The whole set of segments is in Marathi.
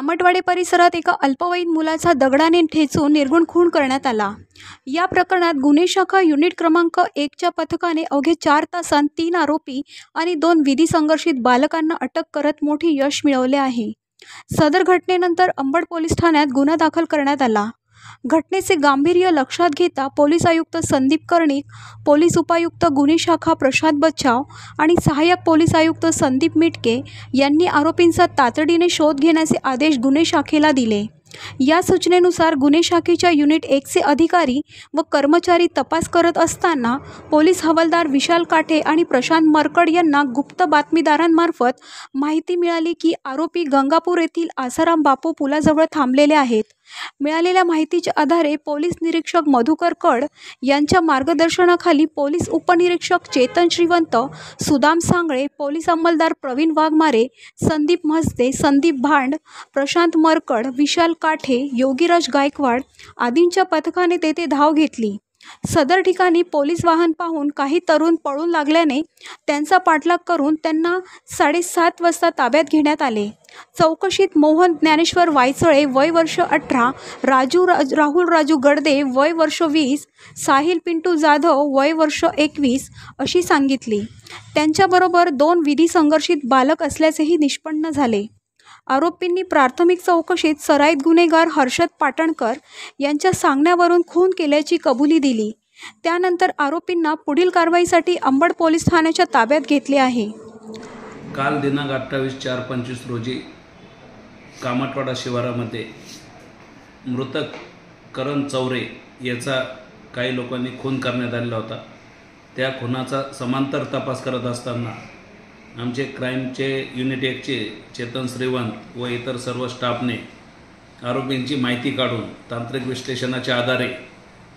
कामटवाडी परिसरात एका अल्पवयीन मुलाचा दगडाने ठेचून निर्घृण खून करण्यात आला। या प्रकरणात गुन्हे शाखा युनिट क्रमांक 1च्या पथकाने अवघे 4 तासांत 3 आरोपी आणि 2 विधी संघर्षित बालकांना अटक करत मोठे यश मिळवले आहे। सदर घटनेनंतर अंबड पोलीस ठाण्यात गुन्हा दाखल करण्यात आला। घटनेचे गांभीर्य लक्षात घेता पोलीस आयुक्त संदीप कर्णिक, पोलीस उपायुक्त गुन्हे शाखा प्रशांत बच्छाव आणि सहाय्यक पोलीस आयुक्त संदीप मिटके यांनी आरोपींचा तातडीने शोध घेण्याचे आदेश गुन्हे शाखेला दिले। या सूचनेनुसार गुन्हे शाखेच्या युनिट 1चे अधिकारी व कर्मचारी तपास करत असताना पोलीस हवालदार विशाल काठे आणि प्रशांत मरकड यांना गुप्त बातमीदारांमार्फत माहिती मिळाली की आरोपी गंगापूर येथील आसाराम बापू पुलाजवळ थांबलेले आहेत। मिळालेल्या माहितीच्या आधारे पोलीस निरीक्षक मधुकर कड यांच्या मार्गदर्शनाखाली पोलीस उपनिरीक्षक चेतन श्रीवंत, सुदाम सांगळे, पोलीस अंमलदार प्रवीण वाघमारे, संदीप म्हस्ते, संदीप भांड, प्रशांत मरकड, विशाल काठे, योगीराज गायकवाड आदींच्या पथकाने तेथे धाव घेतली। सदर ठिकाणी पोलीस वाहन पाहून काही तरुण पळून लागल्याने त्यांचा पाठलाग करून त्यांना 7:30 वाजता ताब्यात घेण्यात आले। चौकशीत मोहन ज्ञानेश्वर वायचळे वय वर्ष 18, राहुल राजू गडदे वय वर्ष 20, साहिल पिंटू जाधव वय वर्ष 21 अशी सांगितली। त्यांच्याबरोबर 2 विधी संघर्षित बालक असल्याचेही निष्पन्न झाले। आरोपींनी प्राथमिक चौकशीत सराईत गुन्हेगार हर्षद पाटणकर यांच्या सांगण्यावरून खून केल्याची कबुली दिली। त्यानंतर आरोपींना पुढील कारवाईसाठी अंबड पोलीस ठाण्याच्या ताब्यात घेतले आहे। काल दिनांक 28/4/25 रोजी कामटवाडा शिवारामध्ये मृतक करण चौरे याचा काही लोकांनी खून करण्यात आलेला होता। त्या खुनाचा समांतर तपास करत असताना आमचे क्राईमचे युनिट 1चे चेतन श्रीवंत व इतर सर्व स्टाफने आरोपींची माहिती काढून तांत्रिक विश्लेषणाच्या आधारे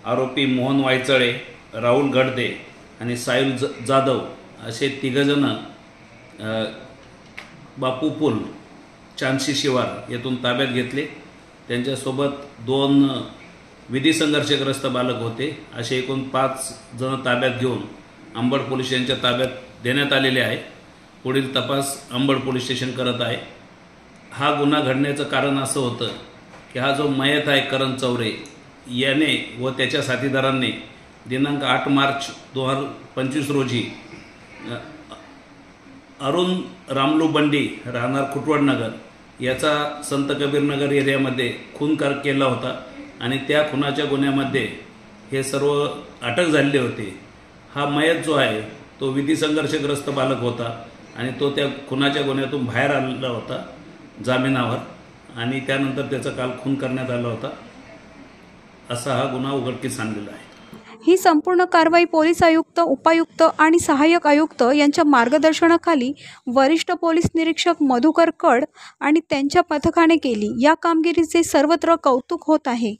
आरोपी मोहन वायचळे, राहुल गडदे आणि साहिल जाधव असे 3 जण बापू पूल चांदशी शिवार येथून ताब्यात घेतले। त्यांच्यासोबत 2 विधी संघर्षग्रस्त बालक होते। असे एकूण 5 जण ताब्यात घेऊन अंबड पोलीस स्टेशनच्या ताब्यात देण्यात आलेले आहे। पुढील तपास अंबड पोलीस स्टेशन करत आहे। हा गुन्हा घडण्याचं कारण असं होतं की हा जो मयत आहे करण चौरे याने व त्याच्या साथीदारांनी दिनांक 8 मार्च 2025 रोजी अरुण रामलू बंडी राहणार खुटवडनगर याचा संत कबीरनगर एरियामध्ये खून केला होता आणि त्या खुनाच्या गुन्ह्यामध्ये हे सर्व अटक झालेले होते। हा मयत जो आहे तो विधी संघर्षग्रस्त बालक होता आणि तो त्या खुनाच्या गुन्ह्यातून बाहेर आलेला होता जामिनावर आणि त्यानंतर त्याचा काल खून करण्यात आला होता, असा हा गुन्हा उघडकीस आणलेला आहे। ही संपूर्ण कारवाई पोलीस आयुक्त, उपायुक्त आणि सहाय्यक आयुक्त यांच्या मार्गदर्शनाखाली वरिष्ठ पोलीस निरीक्षक मधुकर कड आणि त्यांच्या पथकाने केली। या कामगिरीचे सर्वत्र कौतुक होत आहे।